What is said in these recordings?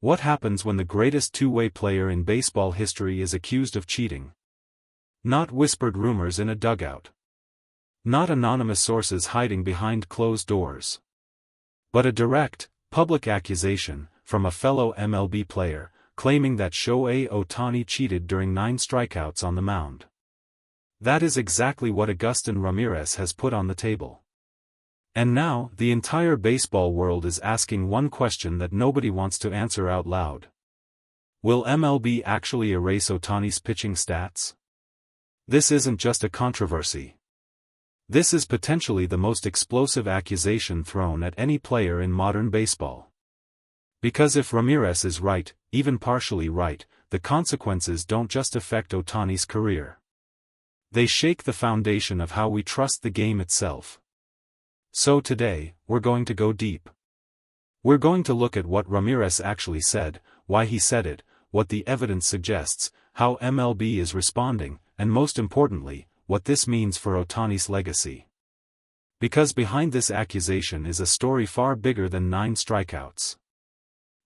What happens when the greatest two-way player in baseball history is accused of cheating? Not whispered rumors in a dugout. Not anonymous sources hiding behind closed doors. But a direct, public accusation, from a fellow MLB player, claiming that Shohei Ohtani cheated during 9 strikeouts on the mound. That is exactly what Agustín Ramírez has put on the table. And now, the entire baseball world is asking one question that nobody wants to answer out loud. Will MLB actually erase Ohtani's pitching stats? This isn't just a controversy. This is potentially the most explosive accusation thrown at any player in modern baseball. Because if Ramírez is right, even partially right, the consequences don't just affect Ohtani's career. They shake the foundation of how we trust the game itself. So today, we're going to go deep. We're going to look at what Ramírez actually said, why he said it, what the evidence suggests, how MLB is responding, and most importantly, what this means for Ohtani's legacy. Because behind this accusation is a story far bigger than 9 strikeouts.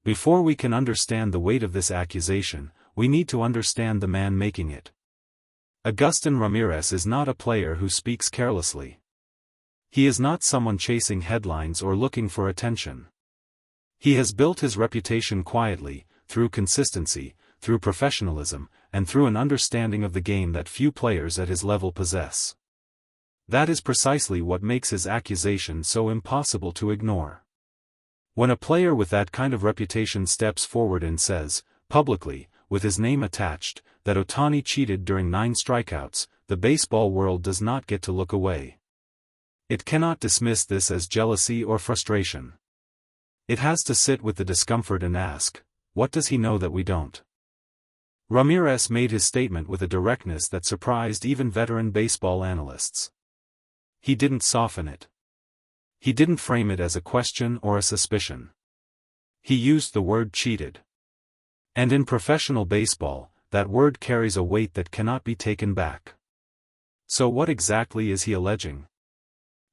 Before we can understand the weight of this accusation, we need to understand the man making it. Agustín Ramírez is not a player who speaks carelessly. He is not someone chasing headlines or looking for attention. He has built his reputation quietly, through consistency, through professionalism, and through an understanding of the game that few players at his level possess. That is precisely what makes his accusation so impossible to ignore. When a player with that kind of reputation steps forward and says, publicly, with his name attached, that Ohtani cheated during 9 strikeouts, the baseball world does not get to look away. It cannot dismiss this as jealousy or frustration. It has to sit with the discomfort and ask, what does he know that we don't? Ramírez made his statement with a directness that surprised even veteran baseball analysts. He didn't soften it. He didn't frame it as a question or a suspicion. He used the word cheated. And in professional baseball, that word carries a weight that cannot be taken back. So what exactly is he alleging?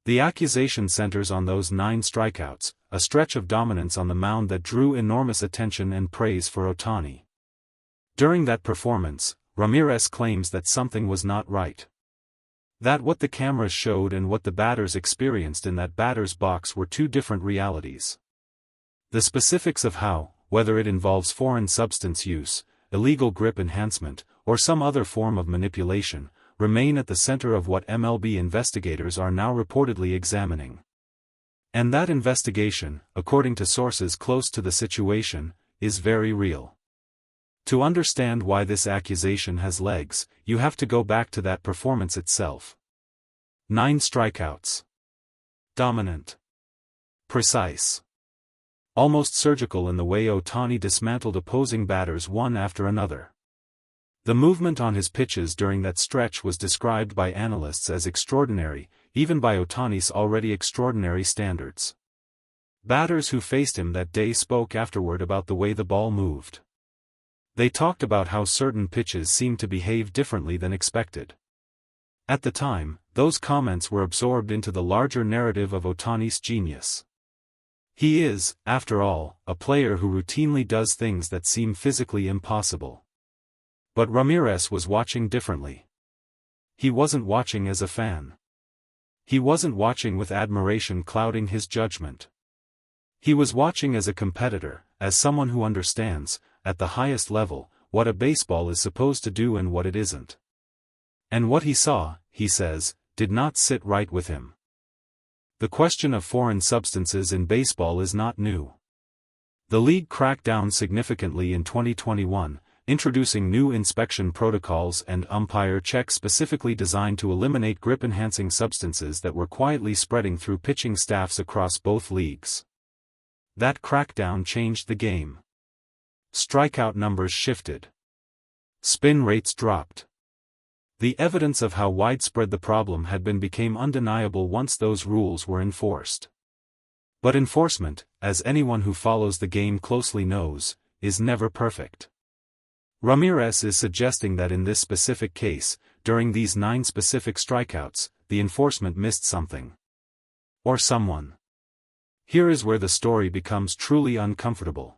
The accusation centers on those 9 strikeouts, a stretch of dominance on the mound that drew enormous attention and praise for Ohtani. During that performance, Ramírez claims that something was not right. That what the cameras showed and what the batters experienced in that batter's box were 2 different realities. The specifics of how, whether it involves foreign substance use, illegal grip enhancement, or some other form of manipulation, remain at the center of what MLB investigators are now reportedly examining. And that investigation, according to sources close to the situation, is very real. To understand why this accusation has legs, you have to go back to that performance itself. 9 strikeouts. Dominant. Precise. Almost surgical in the way Ohtani dismantled opposing batters one after another. The movement on his pitches during that stretch was described by analysts as extraordinary, even by Ohtani's already extraordinary standards. Batters who faced him that day spoke afterward about the way the ball moved. They talked about how certain pitches seemed to behave differently than expected. At the time, those comments were absorbed into the larger narrative of Ohtani's genius. He is, after all, a player who routinely does things that seem physically impossible. But Ramírez was watching differently. He wasn't watching as a fan. He wasn't watching with admiration clouding his judgment. He was watching as a competitor, as someone who understands, at the highest level, what a baseball is supposed to do and what it isn't. And what he saw, he says, did not sit right with him. The question of foreign substances in baseball is not new. The league cracked down significantly in 2021, introducing new inspection protocols and umpire checks specifically designed to eliminate grip-enhancing substances that were quietly spreading through pitching staffs across both leagues. That crackdown changed the game. Strikeout numbers shifted. Spin rates dropped. The evidence of how widespread the problem had been became undeniable once those rules were enforced. But enforcement, as anyone who follows the game closely knows, is never perfect. Ramírez is suggesting that in this specific case, during these 9 specific strikeouts, the enforcement missed something. Or someone. Here is where the story becomes truly uncomfortable.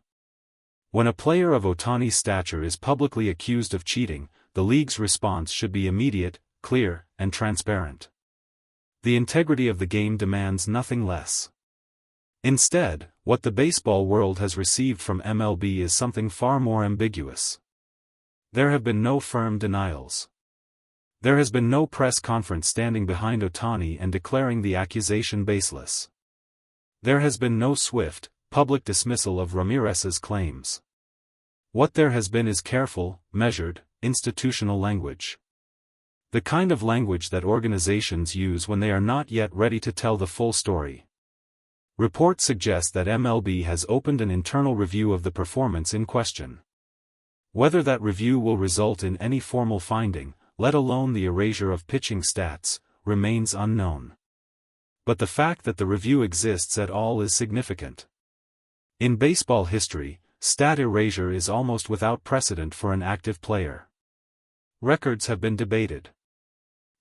When a player of Ohtani's stature is publicly accused of cheating, the league's response should be immediate, clear, and transparent. The integrity of the game demands nothing less. Instead, what the baseball world has received from MLB is something far more ambiguous. There have been no firm denials. There has been no press conference standing behind Ohtani and declaring the accusation baseless. There has been no swift, public dismissal of Ramírez's claims. What there has been is careful, measured, institutional language. The kind of language that organizations use when they are not yet ready to tell the full story. Reports suggest that MLB has opened an internal review of the performance in question. Whether that review will result in any formal finding, let alone the erasure of pitching stats, remains unknown. But the fact that the review exists at all is significant. In baseball history, stat erasure is almost without precedent for an active player. Records have been debated.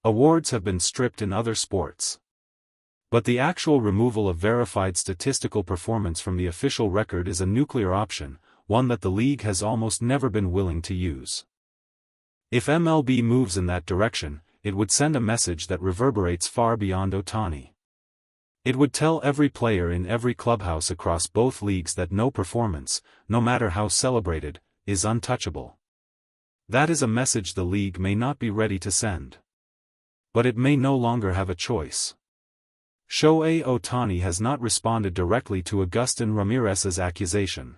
Awards have been stripped in other sports. But the actual removal of verified statistical performance from the official record is a nuclear option, one that the league has almost never been willing to use. If MLB moves in that direction, it would send a message that reverberates far beyond Ohtani. It would tell every player in every clubhouse across both leagues that no performance, no matter how celebrated, is untouchable. That is a message the league may not be ready to send. But it may no longer have a choice. Shohei Ohtani has not responded directly to Agustín Ramírez's accusation.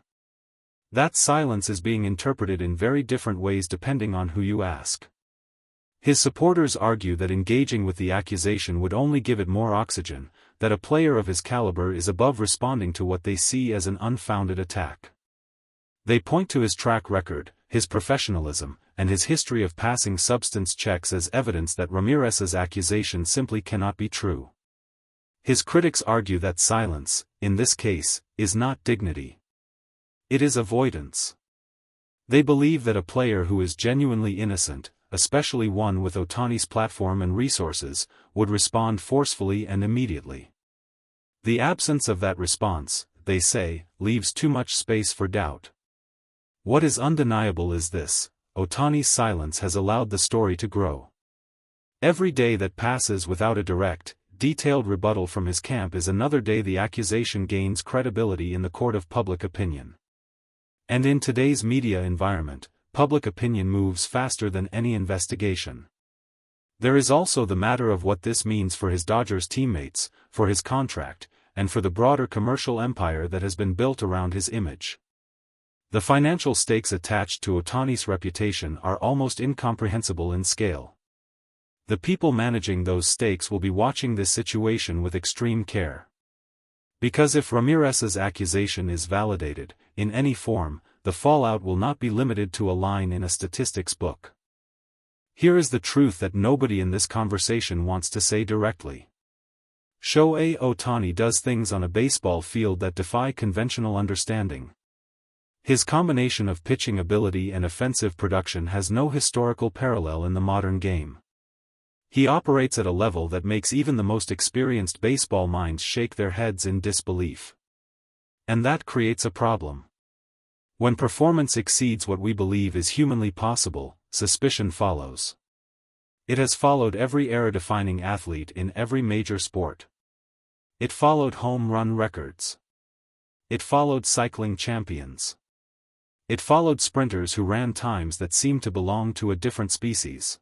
That silence is being interpreted in very different ways depending on who you ask. His supporters argue that engaging with the accusation would only give it more oxygen, that a player of his caliber is above responding to what they see as an unfounded attack. They point to his track record, his professionalism, and his history of passing substance checks as evidence that Ramírez's accusation simply cannot be true. His critics argue that silence, in this case, is not dignity. It is avoidance. They believe that a player who is genuinely innocent, especially one with Ohtani's platform and resources, would respond forcefully and immediately. The absence of that response, they say, leaves too much space for doubt. What is undeniable is this: Ohtani's silence has allowed the story to grow. Every day that passes without a direct, detailed rebuttal from his camp is another day the accusation gains credibility in the court of public opinion. And in today's media environment, public opinion moves faster than any investigation. There is also the matter of what this means for his Dodgers teammates, for his contract, and for the broader commercial empire that has been built around his image. The financial stakes attached to Ohtani's reputation are almost incomprehensible in scale. The people managing those stakes will be watching this situation with extreme care. Because if Ramírez's accusation is validated, in any form, the fallout will not be limited to a line in a statistics book. Here is the truth that nobody in this conversation wants to say directly. Shohei Ohtani does things on a baseball field that defy conventional understanding. His combination of pitching ability and offensive production has no historical parallel in the modern game. He operates at a level that makes even the most experienced baseball minds shake their heads in disbelief. And that creates a problem. When performance exceeds what we believe is humanly possible, suspicion follows. It has followed every era-defining athlete in every major sport. It followed home run records. It followed cycling champions. It followed sprinters who ran times that seemed to belong to a different species.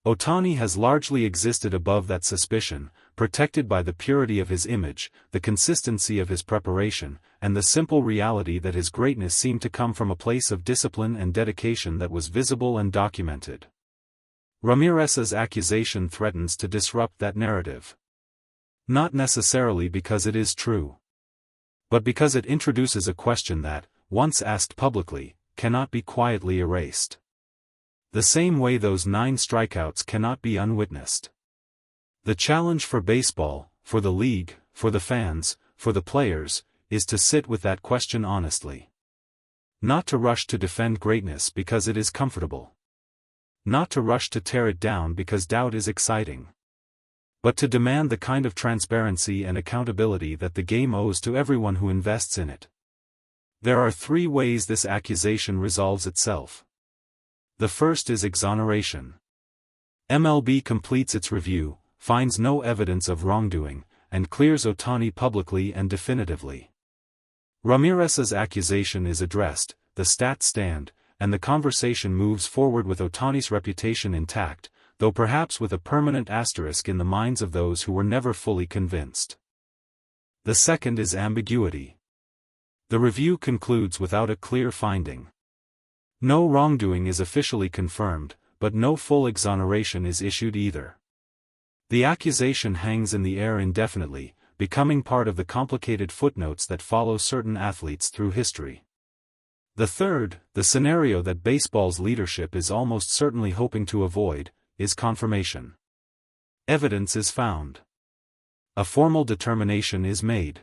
Ohtani has largely existed above that suspicion, protected by the purity of his image, the consistency of his preparation, and the simple reality that his greatness seemed to come from a place of discipline and dedication that was visible and documented. Ramírez's accusation threatens to disrupt that narrative. Not necessarily because it is true, but because it introduces a question that, once asked publicly, cannot be quietly erased. The same way those 9 strikeouts cannot be unwitnessed. The challenge for baseball, for the league, for the fans, for the players, is to sit with that question honestly. Not to rush to defend greatness because it is comfortable. Not to rush to tear it down because doubt is exciting. But to demand the kind of transparency and accountability that the game owes to everyone who invests in it. There are three ways this accusation resolves itself. The first is exoneration. MLB completes its review, finds no evidence of wrongdoing, and clears Ohtani publicly and definitively. Ramírez's accusation is addressed, the stats stand, and the conversation moves forward with Ohtani's reputation intact, though perhaps with a permanent asterisk in the minds of those who were never fully convinced. The second is ambiguity. The review concludes without a clear finding. No wrongdoing is officially confirmed, but no full exoneration is issued either. The accusation hangs in the air indefinitely, becoming part of the complicated footnotes that follow certain athletes through history. The third, the scenario that baseball's leadership is almost certainly hoping to avoid, is confirmation. Evidence is found. A formal determination is made.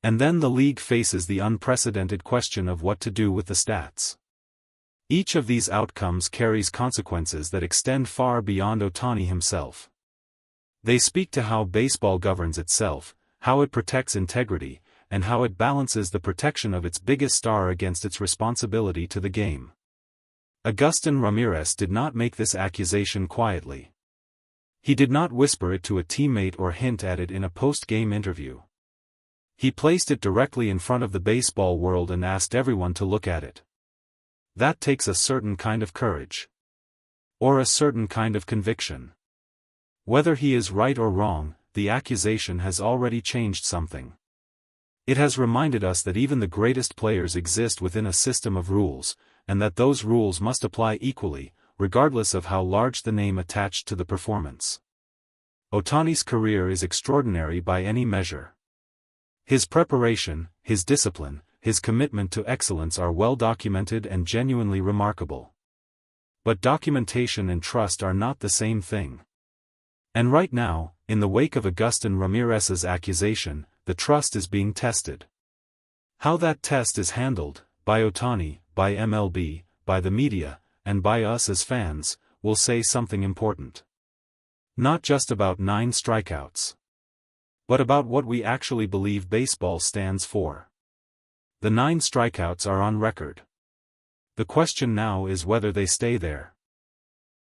And then the league faces the unprecedented question of what to do with the stats. Each of these outcomes carries consequences that extend far beyond Ohtani himself. They speak to how baseball governs itself, how it protects integrity, and how it balances the protection of its biggest star against its responsibility to the game. Agustín Ramírez did not make this accusation quietly. He did not whisper it to a teammate or hint at it in a post-game interview. He placed it directly in front of the baseball world and asked everyone to look at it. That takes a certain kind of courage. Or a certain kind of conviction. Whether he is right or wrong, the accusation has already changed something. It has reminded us that even the greatest players exist within a system of rules, and that those rules must apply equally, regardless of how large the name attached to the performance. Ohtani's career is extraordinary by any measure. His preparation, his discipline, his commitment to excellence are well documented and genuinely remarkable. But documentation and trust are not the same thing. And right now, in the wake of Agustín Ramírez's accusation, the trust is being tested. How that test is handled, by Ohtani, by MLB, by the media, and by us as fans, will say something important. Not just about 9 strikeouts. But about what we actually believe baseball stands for. The 9 strikeouts are on record. The question now is whether they stay there.